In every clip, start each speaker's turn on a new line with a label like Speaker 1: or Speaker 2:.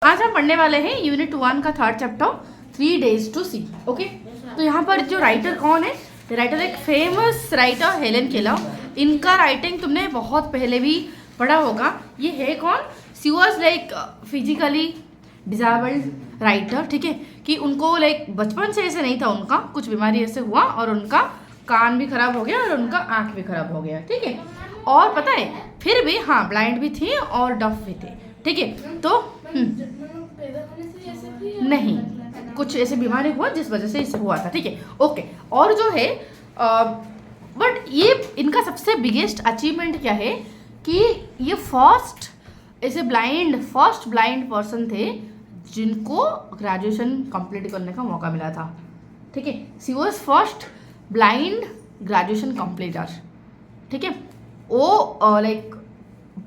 Speaker 1: आज हम पढ़ने वाले हैं यूनिट 1 का 3rd chapter 3 days to see। Okay, तो यहाँ पर जो राइटर कौन है? राइटर एक फेमस राइटर हेलेन केलर। इनका राइटिंग तुमने बहुत पहले भी पढ़ा होगा। ये है कौन? She was like physically disabled writer, ठीक है, कि उनको लाइक बचपन से ऐसे नहीं था, उनका कुछ बीमारी ऐसे हुआ और उनका कान भी खराब हो गया और उनका आँख भी खराब हो गया, ठीक है। और पता है फिर भी हाँ ब्लाइंड भी थी और डफ भी थे, ठीक है। तो नहीं, कुछ ऐसे बीमारी हुआ जिस वजह से इसे हुआ था, ठीक है। ओके, और जो है बट ये इनका सबसे बिगेस्ट अचीवमेंट क्या है कि ये फर्स्ट ब्लाइंड पर्सन थे जिनको ग्रेजुएशन कंप्लीट करने का मौका मिला था, ठीक है। She was first blind graduation completer, ठीक है। वो लाइक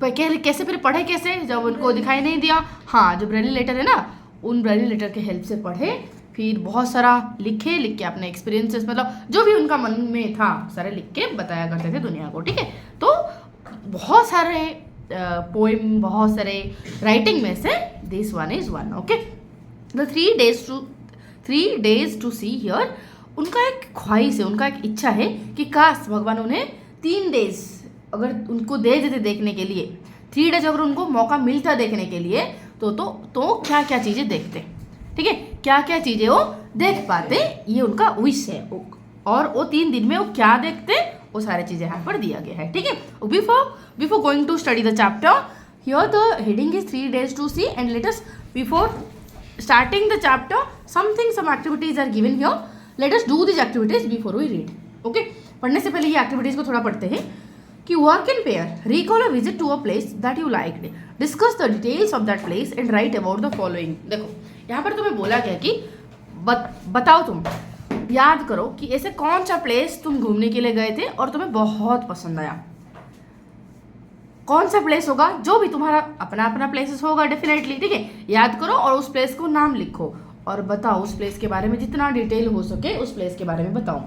Speaker 1: कैसे फिर पढ़े कैसे जब उनको दिखाई नहीं दिया? हाँ, जो ब्रेली लेटर है ना, उन ब्रेली लेटर के हेल्प से पढ़े, फिर बहुत सारा लिख के अपने एक्सपीरियंसेस, मतलब जो भी उनका मन में था सारे लिख के बताया करते थे दुनिया को, ठीक है। तो बहुत सारे पोएम, बहुत सारे राइटिंग में से this one is one. Okay, the 3 days to see here. उनका एक ख्वाहिश है, उनका एक इच्छा है कि काश भगवान उन्हें 3 days अगर उनको दे देते देखने के लिए, 3 days अगर उनको मौका मिलता देखने के लिए, तो क्या क्या चीज़ें देखते, ठीक है, क्या क्या चीज़ें वो देख पाते, ये उनका विश है। और वो 3 दिन में वो क्या देखते, वो सारी चीज़ें यहाँ पर दिया गया है, ठीक है। Before going to study the chapter, here the heading is 3 days to see and let us before starting the chapter some activities are given here. Let us do these activities before we read. Okay, पढ़ने से पहले ये activities को थोड़ा पढ़ते हैं कि work in pair, recall a visit to a place that you liked, discuss the details of that place and write about the following. देखो यहाँ पर तुम्हें बोला गया कि बताओ, तुम याद करो कि ऐसे कौन सा प्लेस तुम घूमने के लिए गए थे और तुम्हें बहुत पसंद आया। कौन सा प्लेस होगा? जो भी तुम्हारा अपना अपना प्लेसेस होगा डेफिनेटली, ठीक है। याद करो और उस प्लेस को नाम लिखो और बताओ उस प्लेस के बारे में, जितना डिटेल हो सके उस प्लेस के बारे में बताओ।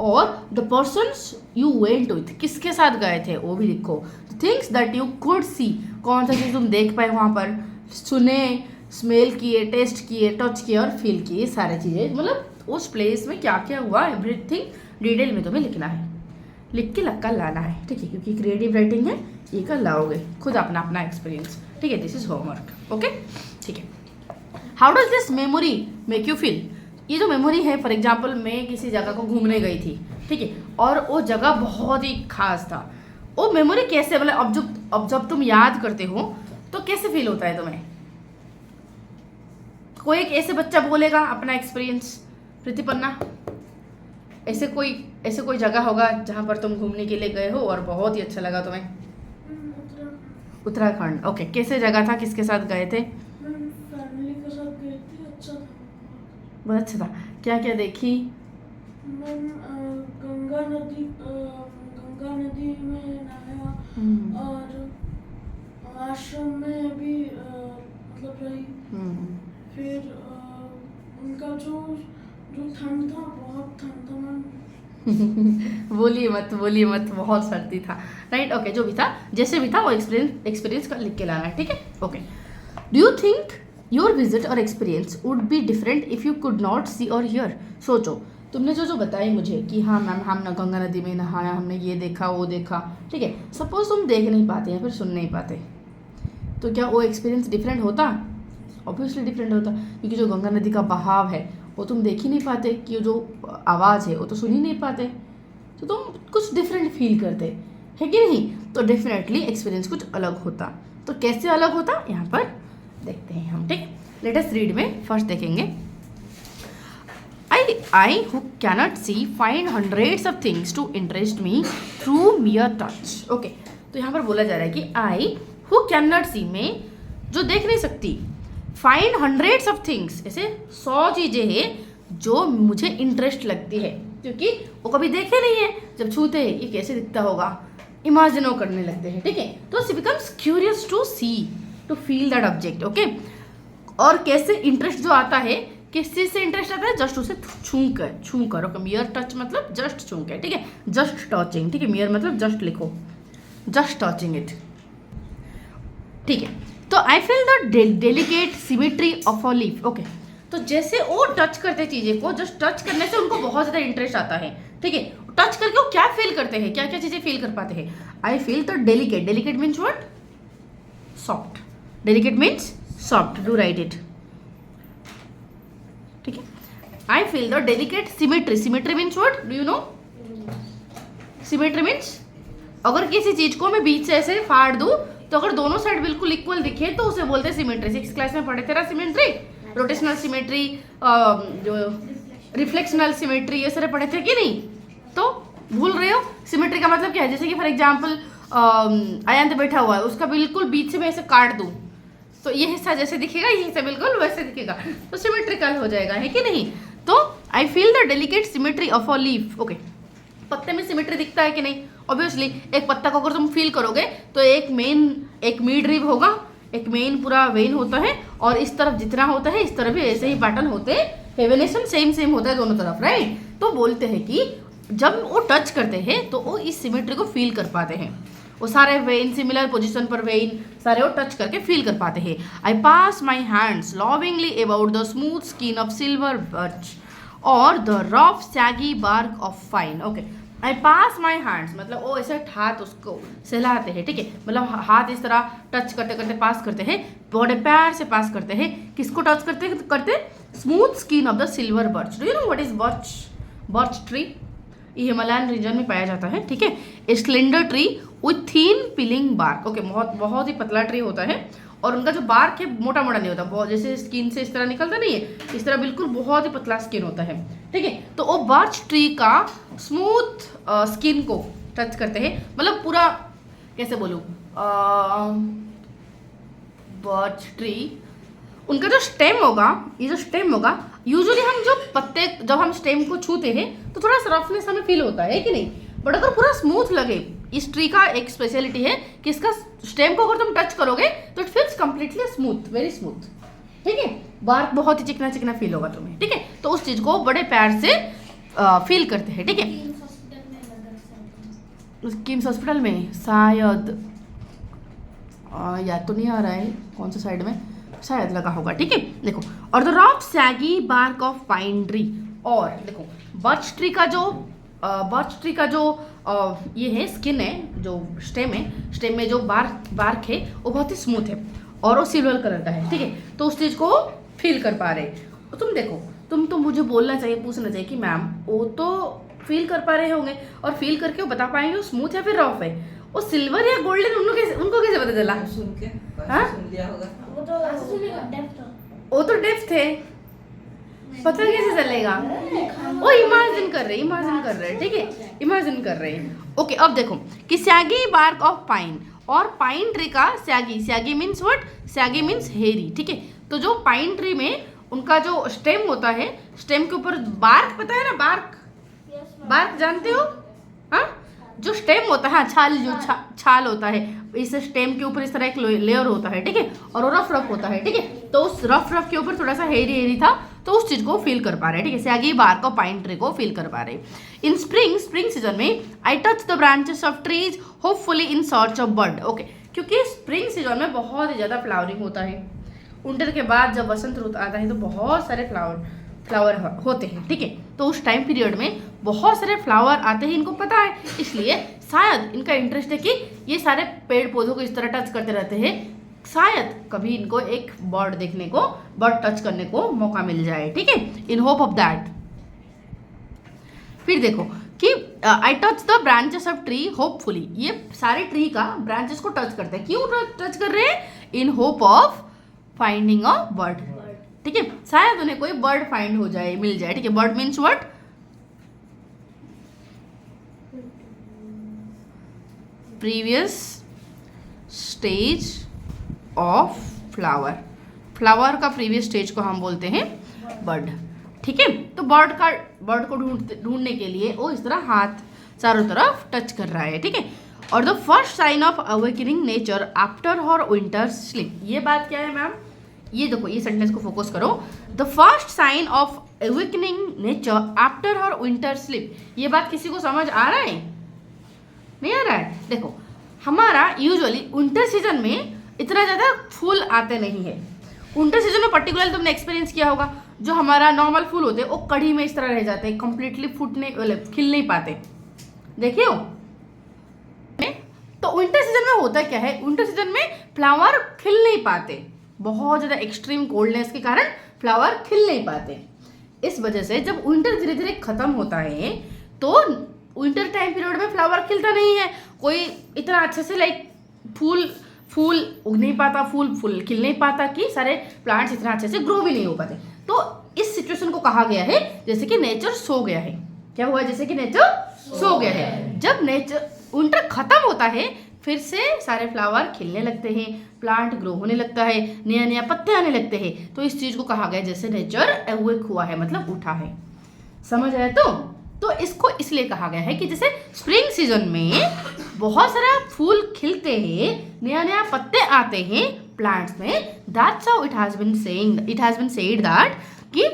Speaker 1: और the persons you went with, किसके साथ गए थे वो भी लिखो। Things that you could see, कौन सा चीज़ तुम देख पाए वहाँ पर, सुने, स्मेल किए, टेस्ट किए, टच किए और फील किए, सारी चीज़ें, मतलब उस प्लेस में क्या क्या हुआ एवरीथिंग डिटेल में तुम्हें लिखना है, लिख के लक्का लाना है, ठीक है, क्योंकि क्रिएटिव राइटिंग है, ये कर लाओगे खुद अपना अपना एक्सपीरियंस, ठीक है। This is homework. ओके, ठीक है। How does this memory make you feel? ये जो मेमोरी है, फॉर एग्जाम्पल मैं किसी जगह को घूमने गई थी, ठीक है, और वो जगह बहुत ही खास था, वो मेमोरी कैसे, मतलब अब जब तुम याद करते हो तो कैसे फील होता है तुम्हें? कोई एक ऐसे बच्चा बोलेगा अपना एक्सपीरियंस, प्रतिपन्ना, ऐसे कोई जगह होगा जहाँ पर तुम घूमने के लिए गए हो और बहुत ही अच्छा लगा तुम्हें? उत्तराखंड। ओके, कैसे जगह था, किसके साथ गए थे?
Speaker 2: फैमिली के साथ गई थी, अच्छा था,
Speaker 1: बहुत अच्छा था। क्या क्या देखी?
Speaker 2: गंगा नदी में नहाया और आश्रम में भी मतलब रही। फिर उनका जो ठंड था, बहुत ठंड था मैम।
Speaker 1: बोलिए मत, बहुत सर्दी था, राइट। ओके, जो भी था, जैसे भी था वो एक्सपीरियंस का लिख के लाना है, ठीक है। Okay, do you think your visit or experience would be different if you could not see or hear? सोचो, तुमने जो बताई मुझे कि हाँ मैम हम ना गंगा नदी में नहाया, हमने ये देखा वो देखा, ठीक है। सपोज तुम देख नहीं पाते या फिर सुन नहीं पाते, तो क्या वो एक्सपीरियंस डिफरेंट होता? ऑब्वियसली डिफरेंट होता, क्योंकि जो गंगा नदी का बहाव है वो तुम देख ही नहीं पाते, कि जो आवाज़ है वो तो सुन ही नहीं पाते, तो तुम कुछ डिफरेंट फील करते है कि नहीं? तो डेफिनेटली एक्सपीरियंस कुछ अलग होता। तो कैसे अलग होता यहाँ पर देखते हैं हम, ठीक। लेट अस रीड में फर्स्ट देखेंगे, I who cannot see find hundreds of things to interest me through mere touch. Okay, तो यहाँ पर बोला जा रहा है कि आई हु कैनॉट सी, में जो देख नहीं सकती, फाइंड हंड्रेड्स ऑफ थिंग्स, ऐसे 100 चीज़ें हैं जो मुझे इंटरेस्ट लगती है, क्योंकि वो कभी देखे नहीं है, जब छूते हैं ये कैसे दिखता होगा, इमेजिनो करने लगते हैं, ठीक है। तो she becomes curious to see, to feel that object. Okay, और कैसे इंटरेस्ट जो आता है, किस चीज़ से इंटरेस्ट आता है? जस्ट उसे छू कर। ओके, मियर टच मतलब जस्ट छू के, ठीक है, जस्ट टचिंग, ठीक है। मियर मतलब जस्ट लिखो, जस्ट टचिंग इट, ठीक है। तो आई feel the delicate symmetry of a leaf. Okay, तो जैसे वो टच करते चीजें को, जस्ट टच करने से उनको बहुत ज्यादा इंटरेस्ट आता है, ठीक है। टच करके वो क्या फील करते हैं, क्या क्या चीजें फील कर पाते हैं। आई feel the delicate, delicate means what, soft, delicate means soft, do right it, ठीक है। I feel the delicate symmetry, symmetry means what, do you no, symmetry means अगर किसी चीज को मैं बीच से ऐसे फाड़ दूं तो अगर दोनों साइड बिल्कुल इक्वल दिखे तो उसे बोलते हैं सिमेट्री। 6th क्लास में पढ़े थे ना सिमेट्री, रोटेशनल सिमेट्री, जो रिफ्लेक्शनल सिमेट्री, ये सारे पढ़े थे कि नहीं, तो भूल रहे हो। सिमेट्री का मतलब क्या है, जैसे कि फॉर एग्जांपल अयंत बैठा हुआ है, उसका बिल्कुल बीच से मैं ऐसे काट दूं तो ये हिस्सा जैसे दिखेगा, ये हिस्सा बिल्कुल वैसे दिखेगा, तो सिमेट्रिकल हो जाएगा, है कि नहीं। तो आई feel the delicate symmetry of a leaf. Okay, पत्ते में सिमेट्री दिखता है कि नहीं, ऑब्वियसली। एक पत्ता को अगर तुम फील करोगे तो एक मिड रिब होगा, एक मेन पूरा वेन होता है, और इस तरफ जितना होता है इस तरफ भी ऐसे ही पैटर्न होते हैं, वेनेशन सेम होता है दोनों तरफ, राइट। तो बोलते हैं कि जब वो टच करते हैं तो वो इस सिमेट्री को फील कर पाते हैं, वो सारे वेन सिमिलर पोजीशन पर वेन सारे वो टच करके फील कर पाते हैं। I pass my hands lovingly about the smooth skin of silver birch or the rough shaggy bark of pine. Okay, I pass my hands मतलब वो ऐसे हाथ उसको सहलाते हैं, ठीक है, मतलब हाथ इस तरह टच करते करते पास करते हैं, बड़े प्यार से पास करते हैं। किसको टच करते smooth skin of the silver birch. Do you know what is birch, birch tree, ये हिमालयन रीजन में पाया जाता है, ठीक है। A slender tree with thin peeling bark. Okay, बहुत ही पतला ट्री होता है और उनका जो बार्क है मोटा मोटा नहीं होता, बहुत जैसे स्किन से इस तरह निकलता नहीं है, इस तरह बिल्कुल बहुत ही पतला स्किन होता है, ठीक है। तो वो बर्च ट्री का स्मूथ स्किन को टच करते हैं, मतलब पूरा कैसे बोलूँ, बर्च ट्री उनका जो स्टेम होगा, ये जो स्टेम होगा, यूजुअली हम जो पत्ते जब हम स्टेम को छूते हैं तो थोड़ा सा रफनेस हमें फील होता है कि नहीं, बट अगर पूरा स्मूथ लगे, इस ट्री का एक स्पेशलिटी है कि इसका स्टेम को अगर तुम टच करोगे तो it feels completely smooth, very smooth, ठीक है। बार्क बहुत ही चिकना चिकना फील होगा तुम्हें, ठीक है। तो उस चीज को बड़े प्यार से फील करते हैं, ठीक है। किम्स हॉस्पिटल में शायद याद तो नहीं आ रहा है कौन सा साइड में, शायद लगा होगा, ठीक है। देखो, और the rough shaggy bark of pine tree, और देखो बर्च ट्री का जो ये है स्किन है, जो स्टेम है, स्टेम में जो बार्क है वो बहुत ही स्मूथ है और वो सिल्वर कलर का है, ठीक है। तो उस चीज को फील कर पा रहे। तो तुम देखो, तुम तो मुझे बोलना चाहिए, पूछना चाहिए कि मैम वो तो फील कर पा रहे होंगे और फील करके वो बता पाएंगे वो स्मूथ है फिर रफ है, वो सिल्वर या गोल्डन उनको कैसे पता चला,
Speaker 3: सुन के
Speaker 1: हाँ?
Speaker 3: सुन लिया होगा।
Speaker 2: वो तो
Speaker 1: वो तो डेप्थ है, पता कैसे चलेगा, वो इमेजिन कर रहे, ठीक है, इमेजिन कर रहे हैं। ओके, अब देखो कि सैगी बार्क ऑफ पाइन, और पाइन ट्री का saggy means what, saggy means हेरी, ठीक है। तो जो पाइन ट्री में उनका जो स्टेम होता है, स्टेम के ऊपर बार्क, पता है ना बार्क जानते हो, हाँ, जो स्टेम होता है, हाँ, छाल होता है, इस स्टेम के ऊपर इस तरह एक लेयर होता है, ठीक है, और वो रफ होता है, ठीक है। तो उस रफ के ऊपर थोड़ा सा हेरी था, तो उस चीज को फील कर पा रहे हैं, ठीक है। Shaggy bark of pine tree को फील कर पा रहे हैं। इन स्प्रिंग सीजन में I touch the branches of trees hopefully in search of bird. Okay, क्योंकि स्प्रिंग सीजन में बहुत ही ज़्यादा फ्लावरिंग होता है, विंटर के बाद जब वसंत ऋतु आता है तो बहुत सारे फ्लावर होते हैं, ठीक है। तो उस टाइम पीरियड में बहुत सारे फ्लावर आते हैं, इनको पता है, इसलिए शायद इनका इंटरेस्ट है कि ये सारे पेड़ पौधों को इस तरह टच करते रहते हैं, शायद कभी इनको एक बर्ड देखने को, बर्ड टच करने को मौका मिल जाए, ठीक है, इन होप ऑफ दैट। फिर देखो कि आई touch the branches of tree hopefully, ये सारे ट्री का ब्रांचेस को टच करते हैं, क्यों टच कर रहे हैं, in hope of finding a bird, ठीक है, शायद उन्हें कोई बर्ड फाइंड हो जाए, मिल जाए, ठीक है। Bird means what, previous stage of flower का प्रीवियस स्टेज को हम बोलते हैं बर्ड, ठीक है। तो बर्ड को ढूंढने के लिए वो इस तरह हाथ चारों तरफ टच कर रहा है, ठीक है। और the first sign of awakening nature after her winter sleep, ये बात क्या है मैम, ये देखो, ये सेंटेंस को फोकस करो। The first sign of awakening nature after her winter sleep, ये बात किसी को समझ आ रहा है, नहीं आ रहा है। देखो, हमारा यूजुअली विंटर सीजन में इतना ज़्यादा फूल आते नहीं है। विंटर सीजन में पर्टिकुलर तुमने एक्सपीरियंस किया होगा, जो हमारा नॉर्मल फूल होते हैं वो कड़ी में इस तरह रह जाते हैं, कंप्लीटली फूटने खिल नहीं पाते, देखिए हो। तो विंटर सीजन में होता क्या है, विंटर सीजन में फ्लावर खिल नहीं पाते, बहुत ज़्यादा एक्सट्रीम कोल्डनेस के कारण फ्लावर खिल नहीं पाते। इस वजह से जब विंटर धीरे धीरे खत्म होता है तो विंटर टाइम पीरियड में फ्लावर खिलता नहीं है, कोई इतना अच्छे से फूल उग नहीं पाता, फूल खिल नहीं पाता, कि सारे प्लांट्स इतना अच्छे से ग्रो भी नहीं हो पाते। तो इस सिचुएशन को कहा गया है जैसे कि नेचर सो गया है। क्या हुआ, जैसे कि नेचर सो गया है। जब नेचर विंटर खत्म होता है फिर से सारे फ्लावर खिलने लगते हैं, प्लांट ग्रो होने लगता है, नया नया पत्ते आने लगते हैं। तो इस चीज को कहा गया जैसे नेचर अवेक हुआ है, मतलब उठा है। समझ आया? तो इसको इसलिए कहा गया है कि जैसे स्प्रिंग सीजन में बहुत सारा फूल खिलते हैं, नया नया पत्ते आते हैं प्लांट्स में, that's how it has been said that कि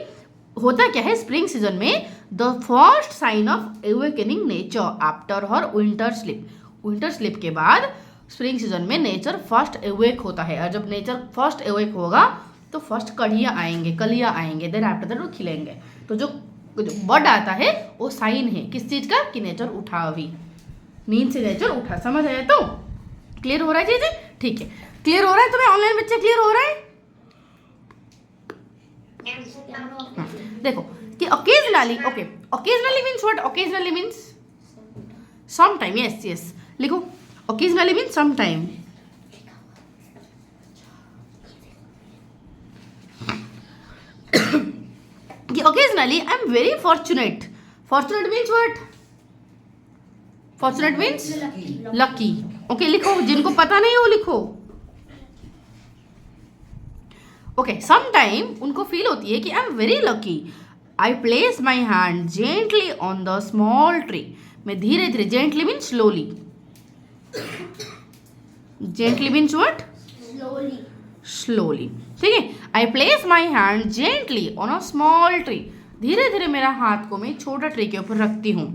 Speaker 1: होता क्या है स्प्रिंग सीजन में, the first sign of awakening nature after her winter sleep. Winter sleep के बाद स्प्रिंग सीजन में नेचर फर्स्ट अवेक होता है, और जब नेचर फर्स्ट अवेक होगा तो फर्स्ट कलियाँ आएंगे, देन आफ्टर दैट वो खिलेंगे। तो जो बर्ड आता है वो साइन है किस चीज का, कि नेचर उठा, अभी नींद से नेचर उठा। समझ आया? तो क्लियर हो रहा है चीजें? ठीक है, क्लियर हो रहा है तुम्हें ऑनलाइन बच्चे, क्लियर हो रहा है? देखो कि occasionally, okay, occasionally means what? Occasionally means sometime, yes, लिखो occasionally means sometime। कि occasionally I am very fortunate means what? Fortunate means lucky। okay, लिखो, जिनको पता नहीं हो लिखो। ओके, समटाइम उनको फील होती है कि I am very lucky, I place my hand gently on the small tree. मैं धीरे धीरे, gently mean slowly, gently means what? Slowly, ठीक है। I place my hand gently on a small tree. धीरे धीरे मेरा हाथ को मैं छोटा ट्री के ऊपर रखती हूँ।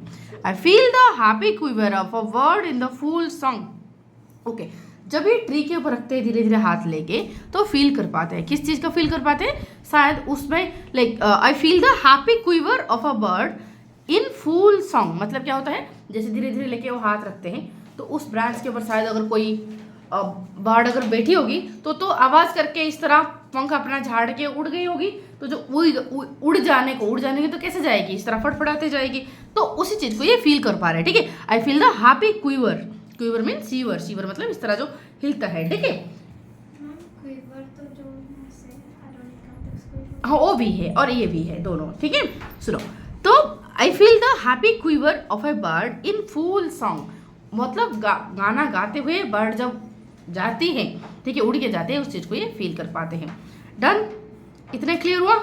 Speaker 1: I feel the happy quiver of a bird in the full song. Okay, जब ये ट्री के ऊपर रखते हैं धीरे धीरे हाथ लेके तो फील कर पाते हैं, किस चीज़ का फील कर पाते हैं? शायद उसमें like I feel the happy quiver of a bird in full song. मतलब क्या होता है, जैसे धीरे धीरे लेके वो हाथ रखते हैं तो उस ब्रांच के ऊपर शायद अगर कोई बर्ड अगर बैठी होगी तो आवाज़ करके इस तरह पंख अपना झाड़ के उड़ गई होगी, तो जो उड़ जाने की तो कैसे जाएगी, इस तरह फटफटाते जाएगी। तो उसी चीज़ को ये फील कर पा रहे हैं, ठीक है। I feel the happy quiver, quiver mean shiver मतलब इस तरह जो हिलता है, ठीक है। हाँ, वो भी है और ये भी है, दोनों, ठीक है। सुनो, तो आई feel the happy quiver of A bird in full song, मतलब गाना गाते हुए बर्ड जब जाती है, ठीक है, उड़ के जाते हैं, उस चीज को ये फील कर पाते हैं। डन, इतना क्लियर हुआ?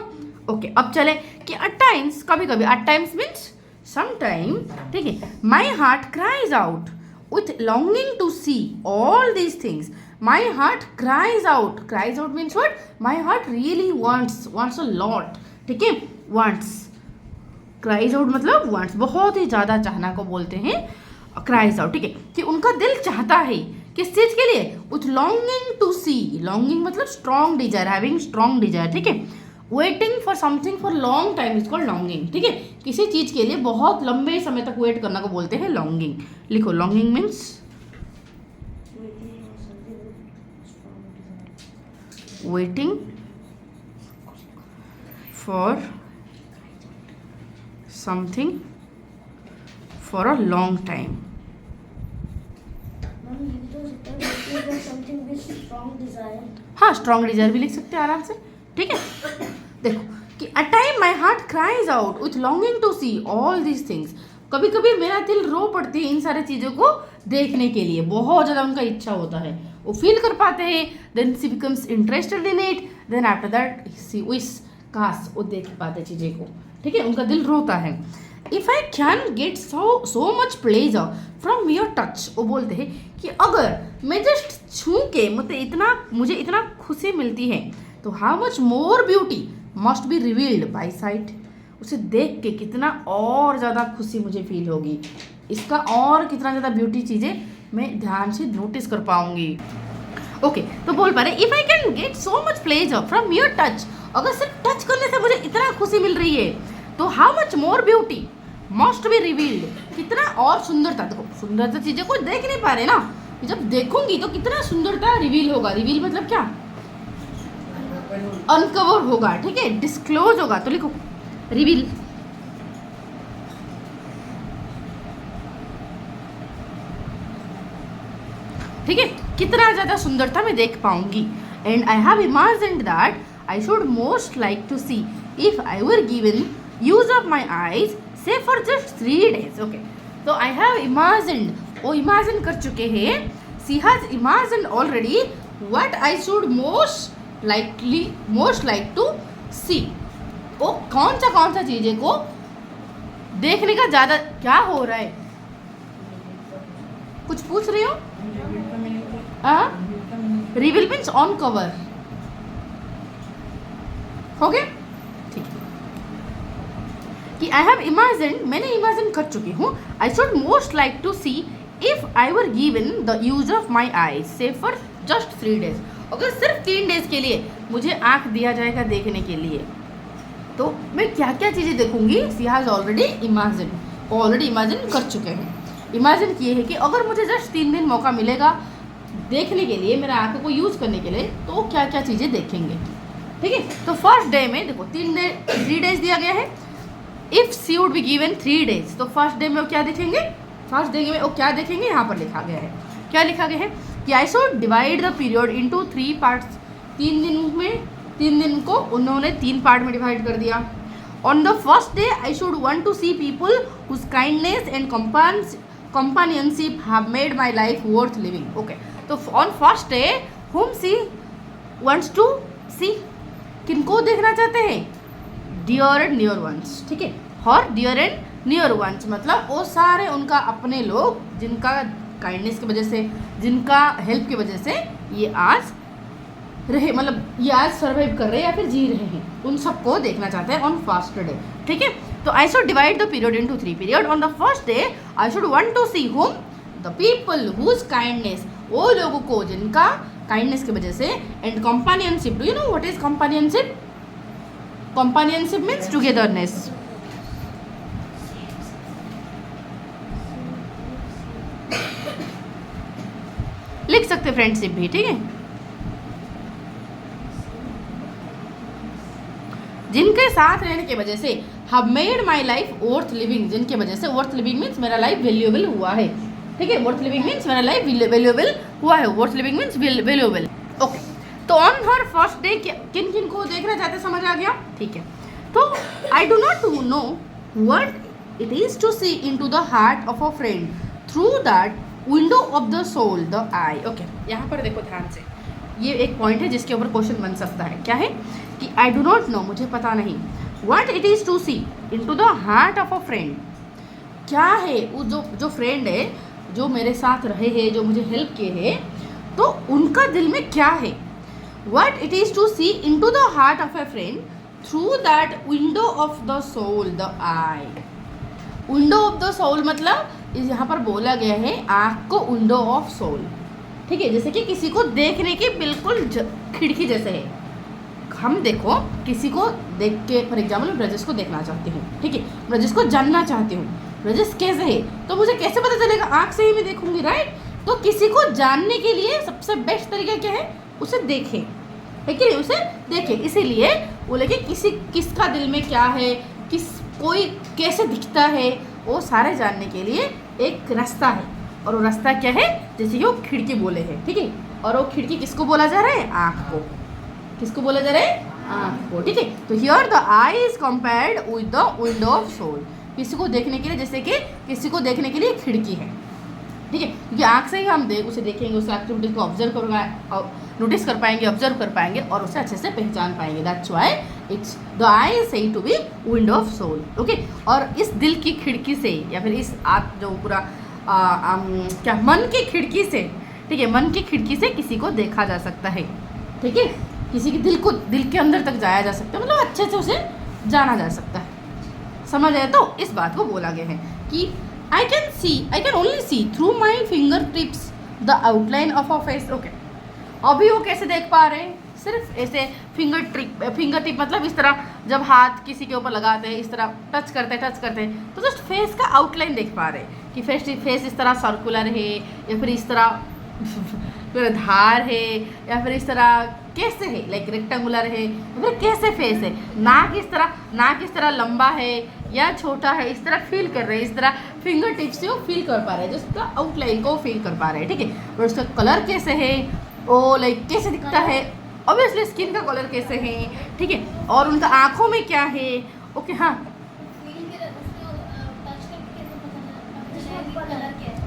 Speaker 1: ओके, अब चले कि एट टाइम्स, कभी कभी, एट टाइम्स मीन्स समटाइम, ठीक है। माई heart cries out with longing to see all these things. My heart cries out means what? My heart really wants a lot, ठीक है। wants, cries out मतलब wants, बहुत ही ज़्यादा चाहना को बोलते हैं cries out, ठीक है। कि उनका दिल चाहता है किस चीज़ के लिए? with longing to see, longing मतलब strong desire, having strong desire, ठीक है। Waiting for something for long time is called longing, ठीक है। किसी चीज के लिए बहुत लंबे समय तक वेट करना को बोलते हैं लॉन्गिंग। लिखो, longing means waiting for something for a long time. हाँ, स्ट्रॉन्ग डिजायर भी लिख सकते हैं आराम से, ठीक है। देखो कि a time my heart cries out with longing to see all these things. कभी कभी मेरा दिल रो पड़ती है इन सारी चीज़ों को देखने के लिए, बहुत ज़्यादा उनका इच्छा होता है, वो फील कर पाते हैं। Then she becomes interested in it, then after that she wish, काश वो देख पाते चीज़ें को, ठीक है, उनका दिल रोता है। If I can get so much pleasure from your touch, वो बोलते हैं कि अगर मैं जस्ट छू के मतलब मुझे इतना खुशी मिलती है तो how much more beauty must be revealed by site, उसे देख के कितना और ज़्यादा खुशी मुझे फील होगी, इसका और कितना ज़्यादा ब्यूटी चीज़ें मैं ध्यान से नोटिस कर पाऊंगी। ओके तो बोल पा रहे if I can get so much pleasure from your touch, अगर सिर्फ टच करने से मुझे इतना खुशी मिल रही है तो how much more beauty must be revealed, कितना और सुंदरता, देखो सुंदरता चीजें कोई देख नहीं पा रहे ना, जब देखूंगी तो कितना सुंदरता रिवील होगा, रिवील मतलब क्या, अनकवर होगा, ठीक है, डिस्क्लोज होगा, तो लिखो रिवील। ठीक है, कितना ज्यादा सुंदरता मैं देख पाऊंगी। And I have imagined that I should most like to see if I were given use of my eyes से फॉर जस्ट 3 days। ओके तो आई हैव इमेजिन्ड, वो इमेजिन कर चुके हैं, she has imagined already what I should most like to see, वो कौन सा चीजें को देखने का ज्यादा क्या हो रहा है, कुछ पूछ रही हो? रिवील मीन्स ऑन कवर, हो गया, ठीक है कि आई हैव इमेजिन्ड, मैंने इमेजिन कर चुकी हूँ, I should most like to see if I were given the use of my eyes से फॉर जस्ट 3 days, अगर सिर्फ 3 days के लिए मुझे आँख दिया जाएगा देखने के लिए तो मैं क्या क्या चीज़ें देखूंगी, सी हैज ऑलरेडी इमेजिन कर चुके हैं, इमेजिन किए हैं कि अगर मुझे जस्ट 3 दिन मौका मिलेगा देखने के लिए, मेरा आँखों को यूज़ करने के लिए, तो क्या क्या चीज़ें देखेंगे। ठीक है, तो फर्स्ट डे में देखो 3 days दिया गया है, if she would be given 3 days, तो फर्स्ट डे में वो क्या देखेंगे, फर्स्ट डे में वो क्या देखेंगे, यहाँ पर लिखा गया है, क्या लिखा गया है कि I should divide the period into 3 parts, 3 दिन को उन्होंने 3 पार्ट में डिवाइड कर दिया। On the first day I should want to see people whose kindness and companionship have made my life worth living। Okay तो on first day whom she wants to see, किनको देखना चाहते हैं, dear and near ones, ठीक है, और dear and near ones मतलब वो सारे उनका अपने लोग जिनका काइंडनेस की वजह से, जिनका हेल्प की वजह से ये आज रहे, मतलब ये आज सर्वाइव कर रहे हैं या फिर जी रहे हैं, उन सबको देखना चाहते हैं ऑन फर्स्ट डे। ठीक है, तो I should divide the period into 3 periods। On the first day I should want to see home the people whose kindness, वो लोगों को जिनका काइंडनेस की वजह से, and companionship, do you know what is companionship? Companionship means togetherness, लिख सकते friendship भी, ठीक है, जिनके साथ रहने की वजह से have made my life worth living, जिनकी वजह से, वर्थ लिविंग मीन्स मेरा लाइफ वैल्यूएबल हुआ है, ठीक है, वर्थ लिविंग मीन्स मेरा लाइफ वैल्यूएबल हुआ है, worth living means valuable. Okay तो ऑन हर फर्स्ट डे किन किन को देखना चाहते, समझ आ गया, ठीक है। तो I do not know what it is to see into the heart of a friend through that window of the soul the eye. Okay यहाँ पर देखो ध्यान से, ये एक पॉइंट है जिसके ऊपर क्वेश्चन बन सकता है, क्या है कि आई डू नॉट नो, मुझे पता नहीं, what it is to see into the heart of a friend, क्या है वो जो फ्रेंड है, जो मेरे साथ रहे हैं, जो मुझे हेल्प किए हैं, तो उनका दिल में क्या है। What it is to see into the heart of a friend through that window of the soul the eye. Window of the soul मतलब यहाँ पर बोला गया है आँख को विंडो ऑफ सोल, ठीक है, जैसे कि किसी को देखने की बिल्कुल खिड़की जैसे है। हम देखो किसी को देख के, फॉर एग्जाम्पल मैं ब्रजेश को देखना चाहती हूँ, ठीक है, ब्रजेश को जानना चाहती हूँ, ब्रजेश कैसे है, तो मुझे कैसे पता चलेगा, आँख से ही मैं देखूंगी, राइट। तो किसी को जानने के लिए सबसे बेस्ट तरीका क्या है, उसे देखें, है कि नहीं, उसे देखें। इसीलिए बोले कि किसका दिल में क्या है, कोई कैसे दिखता है, वो सारे जानने के लिए एक रास्ता है, और वो रास्ता क्या है, जैसे कि वो खिड़की बोले हैं, ठीक है, और वो खिड़की किसको बोला जा रहा है, आँख को, किसको बोला जा रहा है, आँख को, ठीक है। तो here the eye is compared with the window of soul, किसी को देखने के लिए, जैसे कि किसी को देखने के लिए खिड़की है, ठीक है, क्योंकि आँख से ही हम उसे देखेंगे, उस एक्टिविटी को नोटिस कर पाएंगे, ऑब्जर्व कर पाएंगे, और उसे अच्छे से पहचान पाएंगे। That's why it's the eye is said to be window of soul. Okay, और इस दिल की खिड़की से, या फिर इस जो पूरा क्या मन की खिड़की से, ठीक है, मन की खिड़की से किसी को देखा जा सकता है, ठीक है, किसी के दिल के अंदर तक जाया जा सकता है, मतलब अच्छे से उसे जाना जा सकता है। समझ आया? तो इस बात को बोला गया है कि I can only see through my finger tips the outline of a face. Okay, अभी वो कैसे देख पा रहे हैं, सिर्फ ऐसे फिंगर टिप मतलब इस तरह जब हाथ किसी के ऊपर लगाते हैं, इस तरह टच करते हैं तो जस्ट फेस का आउटलाइन देख पा रहे हैं कि फेस इस तरह सर्कुलर है या फिर इस तरह फिर धार है या फिर इस तरह कैसे है, लाइक रेक्टेंगुलर है या फिर कैसे फेस है, नाक इस तरह लंबा है या छोटा है, इस तरह फील कर रहे हैं, इस तरह फिंगर टिप्स से वो फील कर पा रहे हैं, जस्ट उसका आउटलाइन को फील कर पा रहे हैं, ठीक है। और उसका कलर कैसे है, वो लाइक कैसे दिखता है, ऑब्वियसली स्किन का कलर कैसे है, ठीक है, और उनका आँखों में क्या है, ओके हाँ।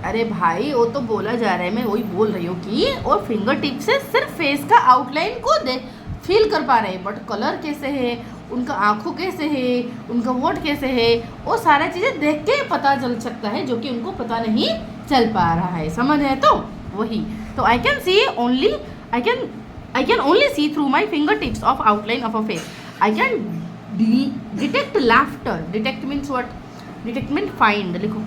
Speaker 1: अरे भाई वो तो बोला जा रहा है, मैं वही बोल रही हूँ कि और फिंगर टिप से सिर्फ फेस का आउटलाइन को फील कर पा रहे हैं, बट कलर कैसे है, उनका आँखों कैसे है, उनका वोट कैसे है, वो सारा चीज़ें देख के पता चल सकता है जो कि उनको पता नहीं चल पा रहा है, समझ है। तो वही तो I can only see through my finger tips of outline of a face. I can detect laughter, detect means what, detect mean find, लिखो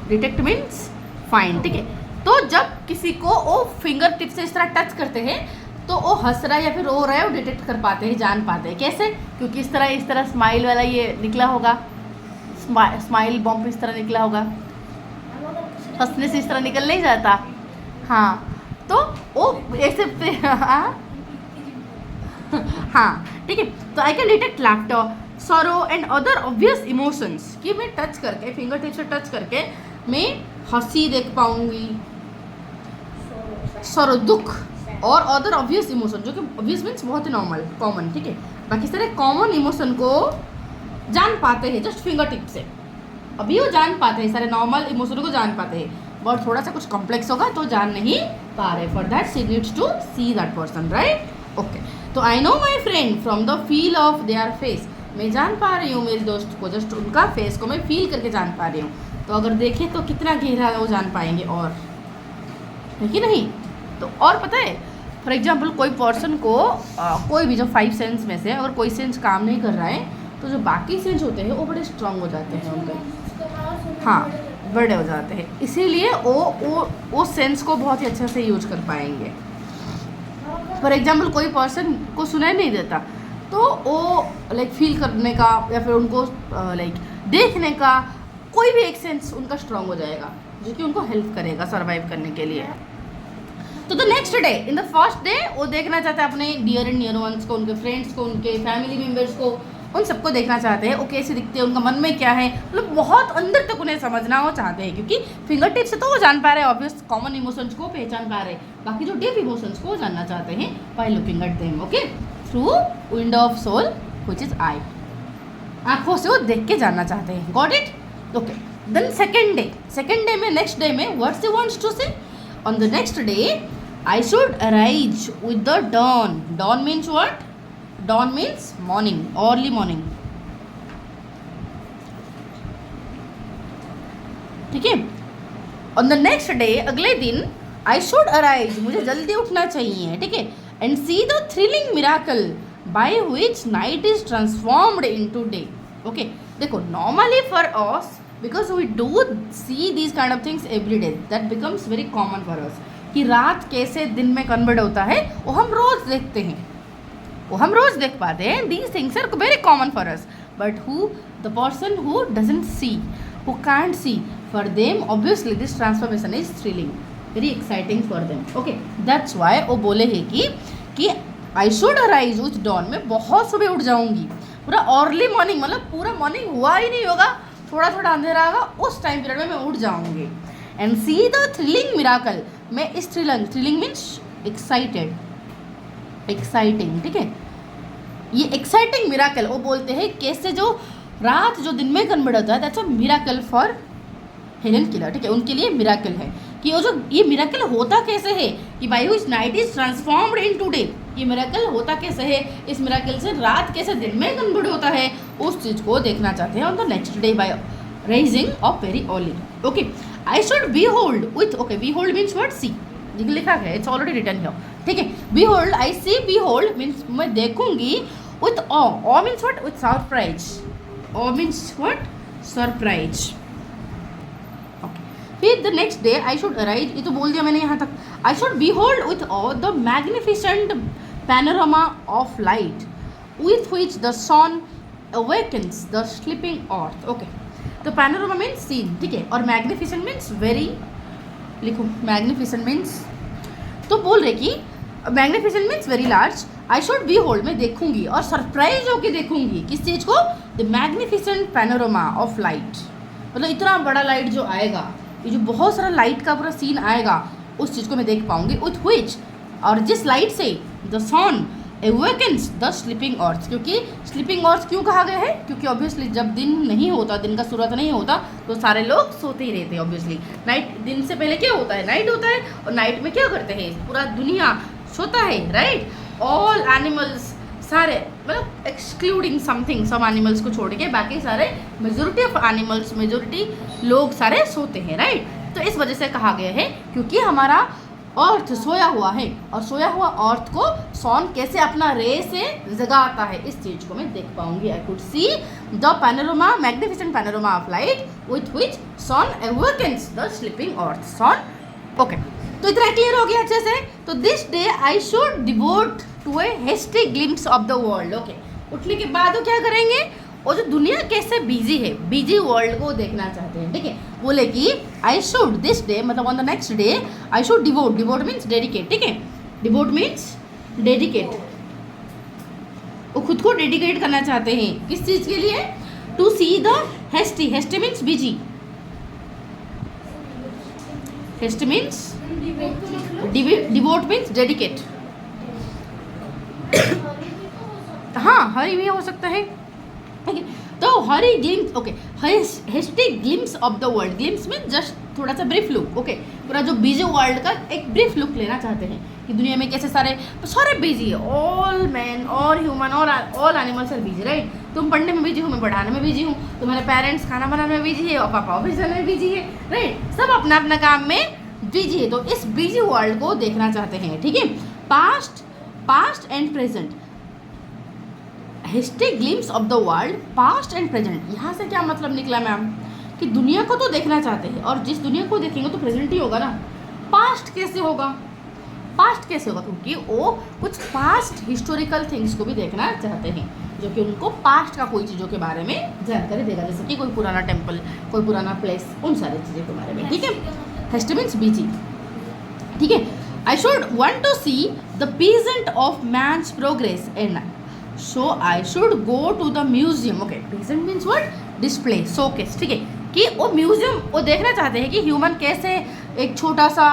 Speaker 1: डिटेक्ट मीन्स फाइंड, ठीक है। तो जब किसी को वो फिंगर टिप से इस तरह टच करते हैं तो वो हंस रहा है या फिर रो रहा है, वो डिटेक्ट कर पाते हैं, जान पाते हैं, कैसे, क्योंकि इस तरह स्माइल वाला ये निकला होगा, स्माइल बॉम्ब इस तरह निकला होगा, हंसने से इस तरह निकल नहीं जाता, हाँ, तो वो ऐसे हाँ, ठीक है। तो I can detect laughter, sorrow and other obvious emotions, कि मैं टच करके फिंगर टिप से टच करके मैं हंसी देख पाऊंगी, सॉरो दुख, और अदर ऑब्वियस इमोशन, जो कि ऑब्वियस मीन्स बहुत ही नॉर्मल कॉमन, ठीक है। बाकी सारे कॉमन इमोशन को जान पाते हैं जस्ट फिंगर टिप से, अभी वो जान पाते हैं, सारे नॉर्मल इमोशन को जान पाते हैं, बट थोड़ा सा कुछ कॉम्प्लेक्स होगा तो जान नहीं पा रहे, for that she needs to see that person, right, okay. तो I know my friend from the feel of their face, मैं जान पा रही हूँ मेरे दोस्त को, जस्ट उनका फेस को मैं फील करके जान पा रही हूँ। तो अगर देखें तो कितना गहरा है वो जान पाएंगे, और है कि नहीं। तो और पता है, फॉर एग्जाम्पल कोई पर्सन को कोई भी जो 5 सेंस में से अगर कोई सेंस काम नहीं कर रहा है तो जो बाकी सेंस होते हैं वो बड़े स्ट्रांग हो जाते हैं उनके, हाँ, बड़े हो जाते हैं, इसीलिए वो सेंस को बहुत ही अच्छे से यूज कर पाएंगे। फॉर एग्जाम्पल कोई पर्सन को सुनाई नहीं देता तो वो लाइक फील करने का या फिर उनको लाइक देखने का कोई भी एक सेंस उनका स्ट्रांग हो जाएगा, जो कि उनको हेल्प करेगा सर्वाइव करने के लिए। तो the next day, in the first day वो देखना चाहते हैं अपने डियर एंड नियर वंस को, उनके फ्रेंड्स को, उनके फैमिली मेम्बर्स को, उन सबको देखना चाहते हैं, वो कैसे दिखते हैं, उनका मन में क्या है, मतलब बहुत अंदर तक उन्हें समझना वो चाहते हैं, क्योंकि फिंगर टिप से तो वो जान पा रहे हैं ऑब्वियस कॉमन इमोशंस को पहचान पा रहे हैं, बाकी जो डीप इमोशंस को जानना चाहते हैं by looking at them, okay, through window of soul which is eye, आंखों से वो देख के जानना चाहते हैं, got it, okay. Then second day में, नेक्स्ट डे में what's he wants to say, on the next day I should arise with the dawn. Dawn means what? Dawn means morning, early morning. ठीक है। On the next day, अगले दिन I should arise, मुझे जल्दी उठना चाहिए, ठीक है, and see the thrilling miracle by which night is transformed into day. Okay, देखो normally for us, because we do see these kind of things every day, that becomes very common for us. कि रात कैसे दिन में convert होता है वो हम रोज देखते हैं, वो हम रोज देख पाते हैं, these things are very common for us, but who the person who doesn't see, who can't see, for them obviously this transformation is thrilling, very exciting for them, okay, that's why वो बोले हैं कि I should arise with dawn, मैं बहुत सुबह उठ जाऊंगी, पूरा अर्ली मॉर्निंग, मतलब पूरा मॉर्निंग हुआ ही नहीं होगा, थोड़ा थोड़ा अंधेरा होगा, उस टाइम पीरियड में मैं उठ जाऊंगी, and see the thrilling miracle, मैं इस थ्रिलिंग मीन्स एक्साइटेड, एक्साइटिंग, ठीक है, ये एक्साइटिंग मिराकल वो बोलते हैं कैसे जो रात जो दिन में कन्वर्ट होता है, that's a miracle for Helen Keller, ठीक है, उनके लिए मिराकल है कि वो जो ये मिराकल होता कैसे है कि by which night is transformed into day, ये मिराकल होता कैसे है, इस मिराकल से रात कैसे दिन में कन्वर्ट होता है, उस चीज़ को देखना चाहते हैं on the next day bye rising of very early, okay. I should behold with, okay, behold means what? See, लिखा है, it's already written here, ठीक है, behold, I see, behold means मैं देखूंगी, with awe means what? With surprise, awe means what? Surprise, okay, फिर the next day I should arise, ये तो बोल दिया मैंने यहाँ तक. I should be hold with all the magnificent panorama of light with which the sun awakens the sleeping earth. Okay, तो panorama means scene, ठीक है, और magnificent means very, लिखो magnificent means, तो बोल रहे कि magnificent means very large. I should behold, मैं देखूंगी और सरप्राइज होके देखूंगी किस चीज़ को, the magnificent panorama of light, मतलब इतना बड़ा लाइट जो आएगा, ये जो बहुत सारा लाइट का पूरा सीन आएगा, उस चीज़ को मैं देख पाऊंगी. with which, और जिस लाइट से the sun awakens the sleeping earth, क्योंकि sleeping earth क्यों कहा गया है, क्योंकि ऑब्वियसली जब दिन नहीं होता, दिन का सूरज नहीं होता, तो सारे लोग सोते ही रहते हैं. ऑब्वियसली नाइट, दिन से पहले क्या होता है, नाइट होता है, और नाइट में क्या करते हैं, पूरा दुनिया सोता है, राइट. ऑल एनिमल्स, सारे, मतलब एक्सक्लूडिंग समथिंग, सब एनिमल्स को छोड़ के बाकी सारे, मेजोरिटी ऑफ एनिमल्स, मेजोरिटी लोग सारे सोते हैं, राइट. तो इस वजह से कहा गया है क्योंकि हमारा अर्थ सोया हुआ है, और सोया हुआ अर्थ को सन कैसे अपना रे से जगाता है, इस चीज को मैं देख पाऊंगी. I could see the panorama, magnificent panorama of light with which sun awakens the sleeping earth. Sun, okay, तो इतना क्लियर हो गया अच्छे से. तो this day I should devote to a hasty glimpse of the world. Okay, उठने के बाद वो क्या करेंगे, और जो दुनिया कैसे बिजी है, बिजी वर्ल्ड को देखना चाहते हैं, ठीक है. बोले कि आई शुड दिस डे, मतलब on the next day I should devote, devote means dedicate, ठीक है, डिवोट मीन्स डेडिकेट, वो खुद को डेडिकेट करना चाहते हैं किस चीज के लिए, to see the hasty, hasty means busy, hasty means devote means dedicate. हाँ, हरी भी हो सकता है, ठीक है. तो hurry glimpse, okay, hasty glimpse of the world, glimpse में जस्ट थोड़ा सा ब्रीफ लुक, ओके, पूरा जो बिजी वर्ल्ड का एक ब्रीफ लुक लेना चाहते हैं कि दुनिया में कैसे सारे बिजी है, ऑल मैन और ह्यूमन और all animals are busy, right. तुम पढ़ने में बिजी हो, मैं पढ़ाने में बिजी हूँ, तुम्हारे पेरेंट्स खाना बनाने में बिजी है, और पापा ऑफिस जाने में बिजी है, राइट. सब अपना अपना काम में बिजी है. तो इस बिजी वर्ल्ड को देखना चाहते हैं, ठीक है. Past and present, history glimpse of the world, past and present. यहाँ से क्या मतलब निकला मैम, कि दुनिया को तो देखना चाहते हैं, और जिस दुनिया को देखेंगे तो प्रेजेंट ही होगा ना. पास्ट कैसे होगा, पास्ट कैसे होगा, क्योंकि वो कुछ पास्ट हिस्टोरिकल थिंग्स को भी देखना चाहते हैं, जो कि उनको पास्ट का कोई चीज़ों के बारे में जानकारी देगा, जैसे कि कोई पुराना टेम्पल, कोई पुराना प्लेस, उन सारी चीज़ों के बारे में, ठीक है. हिस्ट्री मीन्स बिजी, ठीक है. I should want to see the pageant of man's progress and so I should go to the museum. Okay, peasant means what, display, showcase, ठीक है, कि वो म्यूजियम, वो देखना चाहते हैं कि ह्यूमन कैसे एक छोटा सा,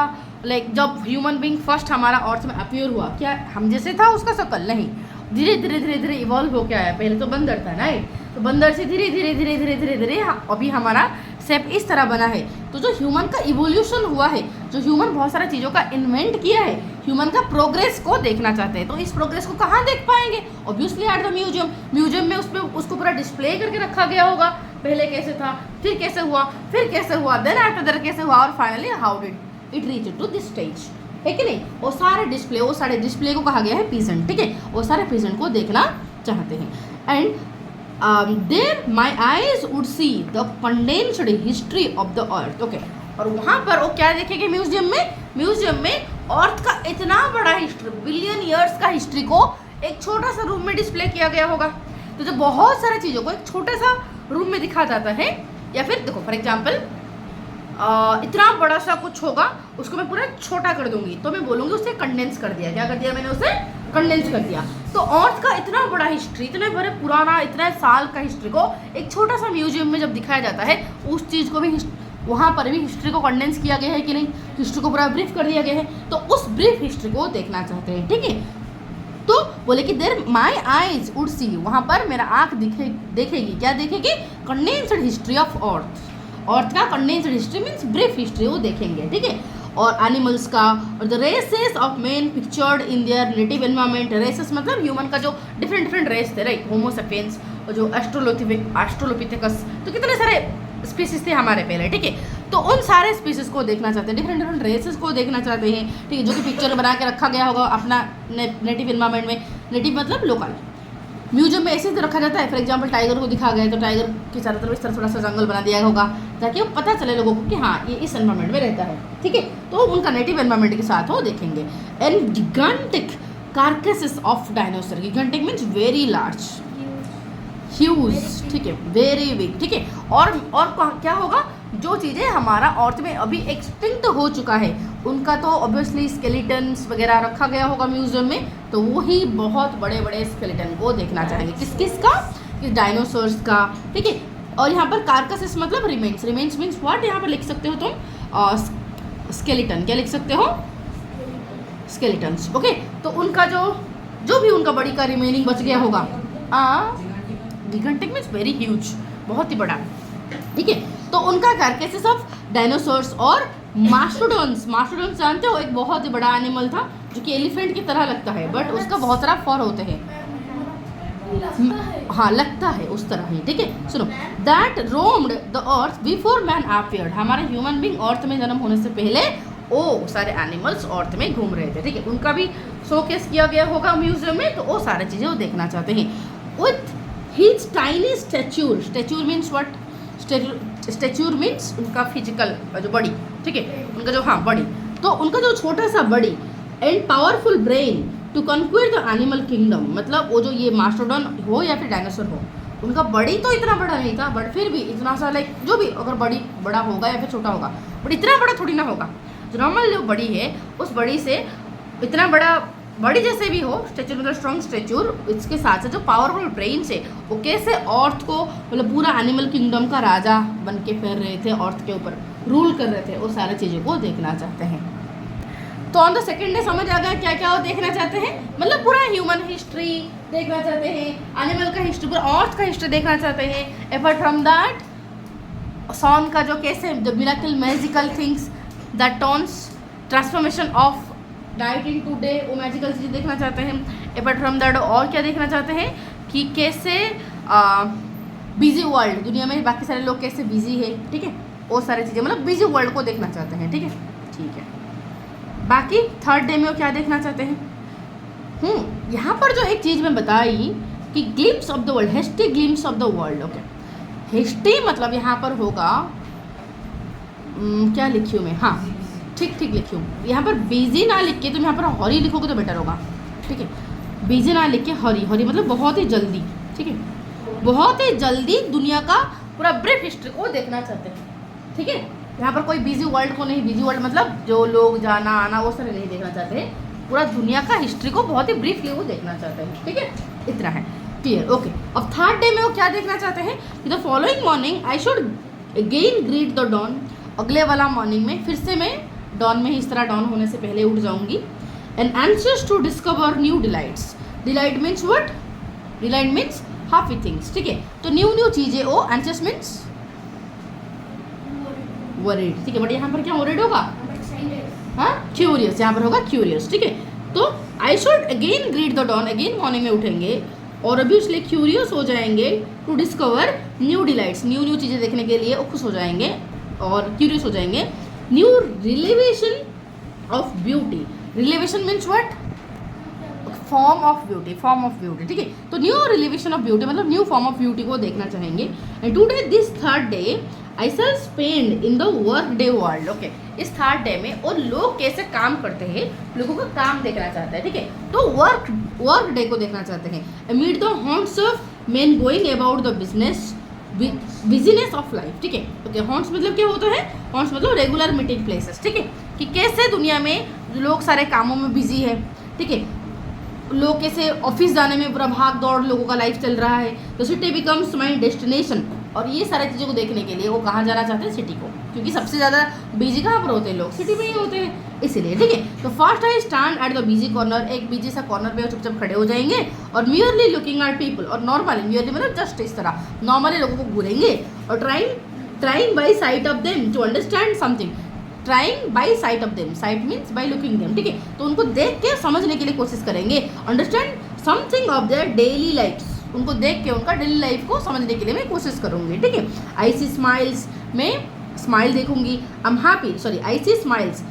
Speaker 1: लाइक जब ह्यूमन बीइंग फर्स्ट हमारा अर्थ में अपीयर हुआ, क्या हम जैसे था उसका शकल, नहीं, धीरे धीरे धीरे धीरे इवॉल्व होकर आया. पहले तो बंदर था, राइट, तो बंदर से धीरे धीरे धीरे धीरे धीरे धीरे अभी हमारा शेप इस तरह बना है. तो जो ह्यूमन का इवोल्यूशन हुआ है, जो ह्यूमन बहुत सारा चीज़ों का इन्वेंट किया है, ह्यूमन का प्रोग्रेस को देखना चाहते हैं. तो इस प्रोग्रेस को कहाँ देख पाएंगे, obviously at the museum. Museum में उसमें उसको पूरा डिस्प्ले करके रखा गया होगा, पहले कैसे था, फिर कैसे हुआ, फिर कैसे हुआ, देन आफ्टर दैट कैसे हुआ, और finally how did it reach to this stage, है कि नहीं. वो सारे डिस्प्ले को कहा गया है पीजेंट, ठीक है. वो सारे पीजेंट को देखना चाहते हैं. And there my eyes would see the condensed history of the earth. Okay, और वहाँ पर वो क्या देखेंगे म्यूजियम में अर्थ का इतना बड़ा हिस्ट्री, बिलियन ईयर्स का हिस्ट्री को एक छोटा सा रूम में डिस्प्ले किया गया होगा. तो जब बहुत सारी चीज़ों को एक छोटे सा रूम में दिखा जाता है, या फिर देखो फॉर एग्जाम्पल इतना बड़ा सा कुछ होगा, उसको मैं पूरा छोटा कर दूंगी, तो मैं बोलूँगी उसे कंडेंस कर दिया. क्या कर दिया मैंने, उसे कंडेंस कर दिया. तो अर्थ का इतना बड़ा हिस्ट्री, इतने बड़े पुराना, इतने साल का हिस्ट्री को एक छोटा सा म्यूजियम में जब दिखाया जाता है, उस चीज़ को भी वहाँ पर भी हिस्ट्री को कंडेंस किया गया है कि नहीं, हिस्ट्री को पूरा ब्रीफ कर दिया गया है. तो उस ब्रीफ हिस्ट्री को देखना चाहते हैं, ठीक है. तो बोले कि there my eyes would see, वहाँ पर मेरा आँख देखेगी, क्या देखेगी, कंडेंस्ड हिस्ट्री ऑफ अर्थ का condensed history means brief history वो देखेंगे, ठीक है. और एनिमल्स का, और the races of man pictured in their native environment. Races मतलब ह्यूमन का जो डिफरेंट रेस थे, राइट, होमो सेपियंस, और जो एस्ट्रोलोपिथेकस, तो कितने सारे स्पीसीज थे हमारे पहले, ठीक है. तो उन सारे स्पीसीज को देखना चाहते हैं, डिफरेंट रेसेस को देखना चाहते हैं, ठीक है, जो कि पिक्चर बना के रखा गया होगा अपना नेटिव एनवायरमेंट में. नेटिव मतलब लोकल, म्यूजियम में ऐसे ही तो रखा जाता है। फॉर एग्जांपल टाइगर को दिखा गया तो टाइगर के चारों तरफ इस तरह थोड़ा सा जंगल बना दिया होगा ताकि वो पता चले लोगों को कि हाँ ये इस एनवायरमेंट में रहता है, ठीक है। तो उनका नेटिव एनवायरमेंट के साथ वो देखेंगे। And gigantic carcasses of dinosaur, gigantic means very large, huge, ठीक है, वेरी बिग, ठीक है। और क्या होगा, जो चीज़ें हमारा अर्थ में अभी एक्सटिंक्ट हो चुका है उनका तो ऑब्वियसली स्केलेटन्स वगैरह रखा गया होगा म्यूजियम में, तो वो ही बहुत बड़े बड़े स्केलेटन को देखना चाहेंगे। किस का, कि डायनासोर्स का, ठीक है। और यहाँ पर कार्कसेस मतलब रिमेन्स, रिमेन्स मीन्स व्हाट, यहाँ पर लिख सकते हो तुम स्केलेटन, क्या लिख सकते हो, स्केलेटन्स, ओके। तो उनका जो भी उनका बॉडी का रिमेनिंग बच गया होगा, गिगांटिक मीन्स वेरी ह्यूज, बहुत ही बड़ा, ठीक है। तो उनका कार्केसेस ऑफ डायनासोर्स और मास्टोडोन्स, मास्टोडोन्स जानते हो, एक बहुत ही बड़ा एनिमल था जो कि एलिफेंट की तरह लगता है बट उसका बहुत सारा फर होते हैं, हाँ लगता है उस तरह ही, ठीक है। सुनो, that roamed the earth before man appeared, हमारे ह्यूमन बीइंग अर्थ में जन्म होने से पहले वो सारे एनिमल्स अर्थ में घूम रहे थे, ठीक है। उनका भी शोकेस किया गया होगा म्यूजियम में, तो वो सारे चीज़ें वो देखना चाहते हैं। With his tiny stature, stature means what, stature means उनका फिजिकल जो बॉडी, ठीक है, उनका जो हाँ बॉडी, तो उनका जो छोटा सा body and powerful brain to conquer the animal kingdom, मतलब वो जो ये मास्टोडॉन हो या फिर डायनासोर हो, उनका बॉडी तो इतना बड़ा नहीं था बट फिर भी इतना सा लाइक जो भी अगर बॉडी बड़ा होगा या फिर छोटा होगा बट इतना बड़ा थोड़ी ना होगा, जो नॉर्मल जो बॉडी है उस बॉडी से इतना बड़ा बॉडी जैसे भी हो, स्टैच्यूर मतलब स्ट्रॉन्ग स्टैच्यूर, इसके साथ साथ जो पावरफुल ब्रेन से वो कैसे अर्थ को मतलब पूरा एनिमल किंगडम का राजा बन के फिर रहे थे, अर्थ के ऊपर रूल कर रहे थे, वो सारी चीज़ों को देखना चाहते हैं। तो ऑन द सेकेंड डे समझ आ गया क्या क्या वो देखना चाहते हैं, मतलब पूरा ह्यूमन हिस्ट्री देखना चाहते हैं, एनिमल का हिस्ट्री, पूरा अर्थ का हिस्ट्री देखना चाहते हैं। अपार्ट फ्रॉम दैट सॉन का जो कैसे the miracle magical things that turns transformation of night into day, वो मैजिकल चीज़ें देखना चाहते हैं। अपार्ट फ्रॉम दैट और क्या देखना चाहते हैं कि कैसे बिजी वर्ल्ड, दुनिया में बाकी सारे लोग कैसे बिजी है, ठीक है, वो सारी चीज़ें मतलब बिजी वर्ल्ड को देखना चाहते हैं, ठीक है, ठीक है। बाकी थर्ड डे में वो क्या देखना चाहते हैं, यहाँ पर जो एक चीज़ मैं बताई कि glimpse of the world, history glimpse of the world, okay. History मतलब यहाँ पर होगा क्या लिखी हूँ मैं, हाँ ठीक लिखी हूँ, यहाँ पर बिजी ना लिख के तुम यहाँ पर हरी लिखोगे तो बेटर होगा, ठीक है। बिजी ना लिख के हरी, हरी मतलब बहुत ही जल्दी, ठीक है, बहुत ही जल्दी दुनिया का पूरा ब्रीफ हिस्ट्री को देखना चाहते हैं, ठीक है। यहाँ पर कोई बिजी वर्ल्ड को नहीं, बिजी वर्ल्ड मतलब जो लोग जाना आना वो सारे नहीं देखना चाहते हैं, पूरा दुनिया का हिस्ट्री को बहुत ही ब्रीफली वो देखना चाहते हैं, ठीक है, इतना है, क्लियर, ओके। अब थर्ड डे में वो क्या देखना चाहते हैं कि the following morning I should again greet the dawn, अगले वाला मॉर्निंग में फिर से मैं डॉन में ही इस तरह डॉन होने से पहले उठ जाऊंगी। And anxious to discover new delights, delight means what, delight means happy things, ठीक है। तो न्यू चीज़ें, ओ एंशियस मीन्स वरीड, ठीक है, बट यहाँ पर क्या वरीड होगा, हाँ क्यूरियस, यहाँ पर होगा क्यूरियस, ठीक है। तो I should again greet the dawn, again morning में उठेंगे और अभी इसलिए क्यूरियस हो जाएंगे to discover new delights, new चीज़ें देखने के लिए वो खुश हो जाएंगे और क्यूरियस हो जाएंगे। New revelation of beauty, revelation means what, form of beauty, ठीक है। तो न्यू रिलेवेशन ऑफ ब्यूटी मतलब न्यू फॉर्म ऑफ ब्यूटी को देखना चाहेंगे। And today this third day I shall spend in the workaday world, okay. इस third day में और लोग कैसे काम करते हैं, लोगों का काम देखना चाहता है, ठीक है। तो वर्क डे को देखना चाहते हैं। Meet the haunts of men going about the business of life, ठीक है, ओके। हॉन्ट्स मतलब क्या होता है, हॉन्ट्स मतलब रेगुलर मीटिंग प्लेसेस, ठीक है, कि कैसे दुनिया में लोग सारे कामों में बिजी है, ठीक है, लोग कैसे ऑफिस जाने में पूरा भाग दौड़ लोगों का लाइफ चल रहा है। तो सिटी बिकम्स माई डेस्टिनेशन, और ये सारी चीज़ों को देखने के लिए वो कहाँ जाना चाहते हैं, सिटी को, क्योंकि सबसे ज़्यादा बिजी कहाँ पर होते हैं लोग, सिटी में ही होते हैं, इसीलिए, ठीक है। तो first I stand at the busy corner, एक बिजी सा कॉर्नर पे वो चुपचाप खड़े हो जाएंगे और मियरली लुकिंग एट पीपल, और नॉर्मली, मियरली मतलब जस्ट इस तरह नॉर्मली लोगों को घूरेंगे और trying by sight of them to understand something, trying by sight of them, sight means by looking them, ठीक है। तो उनको देख के समझने के लिए कोशिश करेंगे, understand something of their daily lifes, उनको देख के उनका डेली लाइफ को समझने के लिए मैं कोशिश करूँगी, ठीक है। आई सी स्माइल्स, में स्माइल देखूंगी, I am happy, sorry I see smiles,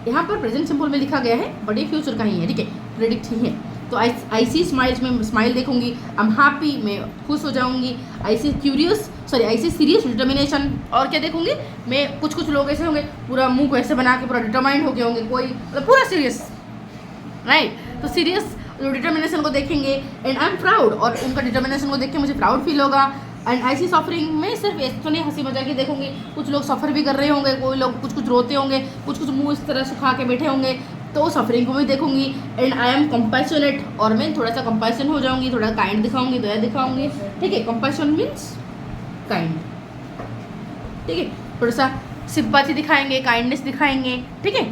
Speaker 1: यहाँ पर प्रेजेंट सिंपल में लिखा गया है बट ये फ्यूचर का ही है, ठीक है, प्रेडिक्ट ही है। तो आई सी स्माइल्स में स्माइल देखूंगी, आई एम हैप्पी मैं खुश हो जाऊंगी, आई सी सीरियस डिटर्मिनेशन, और क्या देखूंगी मैं, कुछ कुछ लोग ऐसे होंगे पूरा मुंह को ऐसे बना के पूरा डिटरमाइंड होके होंगे, कोई मतलब पूरा सीरियस, राइट। तो सीरियस डिटर्मिनेशन को देखेंगे एंड आई एम प्राउड, और उनका डिटर्मिनेशन को देख के मुझे प्राउड फील होगा। एंड आई सी सफरिंग में सिर्फ ऐसे नहीं हंसी मजाक ही देखूंगी, कुछ लोग सफ़र भी कर रहे होंगे, कोई लोग कुछ कुछ रोते होंगे, कुछ कुछ मुंह इस तरह सुखा के बैठे होंगे, तो सफरिंग को भी देखूंगी। एंड आई एम कंपैशनेट, और मैं थोड़ा सा कंपैशन हो जाऊंगी, थोड़ा काइंड दिखाऊंगी, दया दिखाऊंगी, ठीक है। कंपैशन मीन्स काइंड, ठीक है, थोड़ा सा सिंपैथी दिखाएंगे, काइंडनेस दिखाएंगे, ठीक है।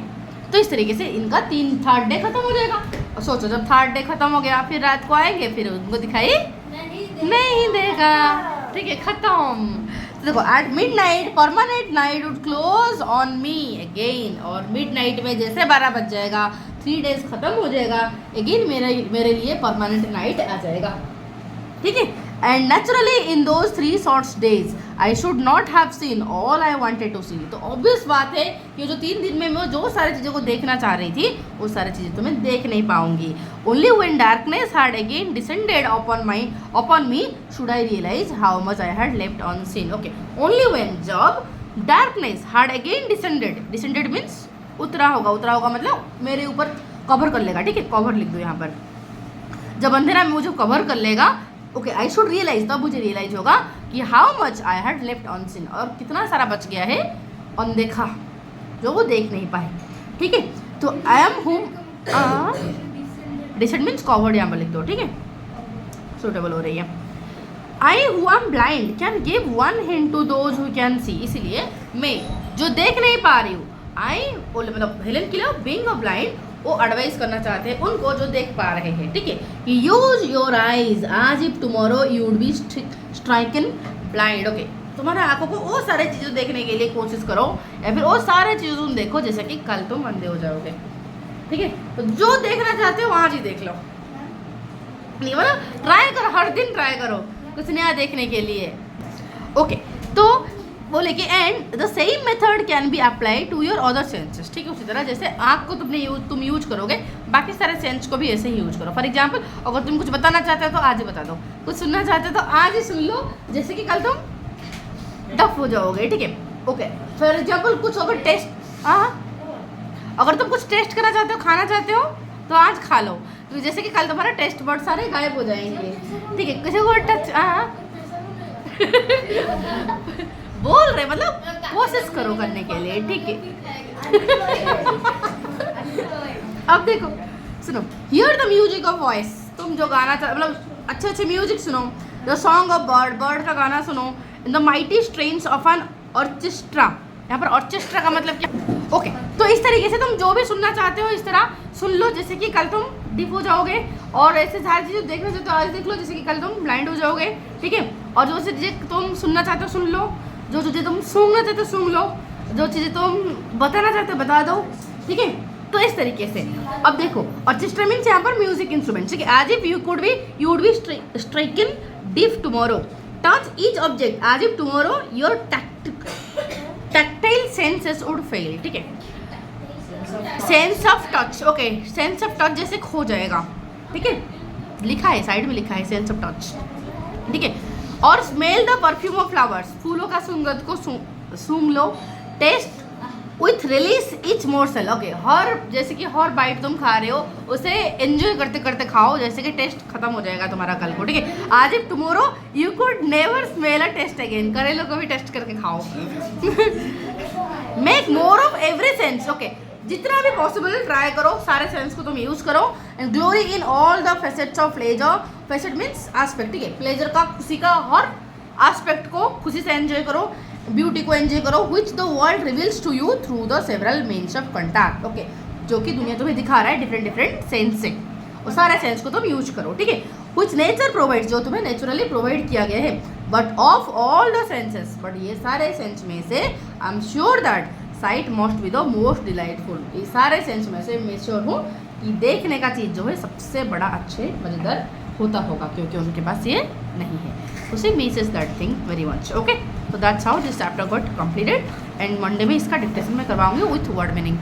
Speaker 1: तो इस तरीके से इनका थर्ड डे खत्म हो जाएगा। और सोचो जब थर्ड डे खत्म हो गया फिर रात को आएंगे, फिर उनको दिखाई नहीं देगा, ठीक है, खत्म। तो देखो at midnight permanent night would close on me again, और मिडनाइट में जैसे 12 बज जाएगा 3 डेज खत्म हो जाएगा, अगेन मेरे लिए परमानेंट नाइट आ जाएगा, ठीक है। And naturally in those 3 short days I should not have seen all I wanted to see. तो ऑब्वियस बात है कि जो 3 दिन में मैं जो सारी चीज़ों को देखना चाह रही थी वो सारी चीज़ें तो मैं देख नहीं पाऊंगी। Only when darkness had again descended upon me should I realize how much I had left unseen. Okay, only when, जब darkness had again descended means उतरा होगा मतलब मेरे ऊपर कवर कर लेगा, ठीक है, कवर लिख दो यहाँ पर। जब अंधेरा में मुझे कवर कर लेगा, ओके, आई शुड रियलाइज, तब मुझे रियलाइज होगा कि how much I had left unseen, और कितना सारा बच गया है अनदेखा जो वो देख नहीं पाए, ठीक है। तो I am home descend means covered यहाँ पर लिख दो, ठीक है, सुटेबल हो रही है। I who am blind can give one hint to those who can see, इसलिए मैं जो देख नहीं पा रही हूँ, आई मतलब Helen Keller being a blind, वो एडवाइस करना चाहते हैं उनको जो देख पा रहे हैं, ठीक है, कि use your eyes as if tomorrow you would be stricken blind. Okay, तुम्हारे आंखों को वो सारे चीज़ें देखने के लिए कोशिश करो, या फिर वो सारे चीज़ें तुम देखो जैसे कि कल तुम अंधे हो जाओगे, ठीक है। तो जो देखना चाहते हो आज ही देख लो, नहीं मतलब ट्राई करो, हर दिन ट्राई करो कुछ नया देखने के लिए। ओके, तो बोले कि and the same method can be apply to your other senses, ठीक है। उसी तरह जैसे आँख को तुम यूज करोगे, बाकी सारे सेंस को भी ऐसे ही यूज करो। फॉर एग्जाम्पल, अगर तुम कुछ बताना चाहते हो तो आज ही बता दो, कुछ सुनना चाहते हो तो आज ही सुन लो, जैसे कि कल तुम डफ हो जाओगे, ठीक है। ओके, फॉर एग्जाम्पल कुछ अगर टेस्ट, अगर तुम कुछ टेस्ट करना चाहते हो, खाना चाहते हो तो आज खा लो, तो जैसे कि कल तुम्हारा टेस्ट बर्ड सारे गायब हो जाएंगे, ठीक है। किसी को टच बोल रहे मतलब कोशिश करो करने के लिए, ठीक है। अब देखो सुनो, here the music of voice, तुम जो गाना मतलब अच्छे म्यूजिक सुनो, द सॉन्ग ऑफ बर्ड का गाना सुनो, in the mighty strains of an orchestra. यहाँ पर ऑर्केस्ट्रा का मतलब क्या? ओके, तो इस तरीके से तुम जो भी सुनना चाहते हो इस तरह सुन लो, जैसे कि कल तुम डिप हो जाओगे, और ऐसे सारी चीज़ें देखना चाहते हो आज देख लो, जैसे कि कल तुम ब्लाइंड हो जाओगे, ठीक है। और जो चीज़ें तुम सुनना चाहते हो सुन लो, जो चीज़ें तुम सूंघना चाहते हो सूंघ लो, जो चीज़ें तुम बताना चाहते हो बता दो, ठीक है। तो इस तरीके से अब देखो, ऑर्केस्ट्रा मीन्स यहाँ पर म्यूजिक इंस्ट्रूमेंट, ठीक है। As if you would be striking deaf tomorrow, touch each object as if tomorrow your tactile senses would fail, ठीक है। Sense of touch, okay, sense of touch जैसे खो जाएगा, ठीक है, लिखा है साइड में, लिखा है सेंस ऑफ टच, ठीक है। और smell the perfume of flowers, फूलों का सुगंध को सूंघ लो, taste with relish each morsel, okay, हर जैसे कि हर बाइट तुम खा रहे हो उसे एंजॉय करते करते खाओ, जैसे कि टेस्ट खत्म हो जाएगा तुम्हारा कल को, ठीक है। आज if tomorrow you could never smell a taste again, करेलों को भी टेस्ट करके खाओ। Make more of every sense, okay, जितना भी पॉसिबल ट्राई करो, सारे सेंस को तुम यूज करो, and glory in all the facets of pleasure, facet means aspect, ठीक है, प्लेजर का, खुशी का हर एस्पेक्ट को खुशी से एंजॉय करो, ब्यूटी को एंजॉय करो, which the world reveals to you through the several means of contact, okay, जो कि दुनिया तुम्हें दिखा रहा है डिफरेंट सेंस से, और सारे सेंस को तुम यूज करो, ठीक है। विच नेचर प्रोवाइड्स, जो तुम्हें नेचुरली प्रोवाइड किया गया है, but of all the senses, but ये सारे सेंस में से I am sure that site must be the most delightful, ये सारे सेंस में से मैं श्योर हूँ कि देखने का चीज़ जो है सबसे बड़ा अच्छे मज़ेदार होता होगा, क्योंकि उनके पास ये नहीं है। उसे misses that thing very much, okay. तो that's how this chapter got completed, and Monday में इसका डिस्कशन मैं करवाऊंगी विथ वर्ड मीनिंग।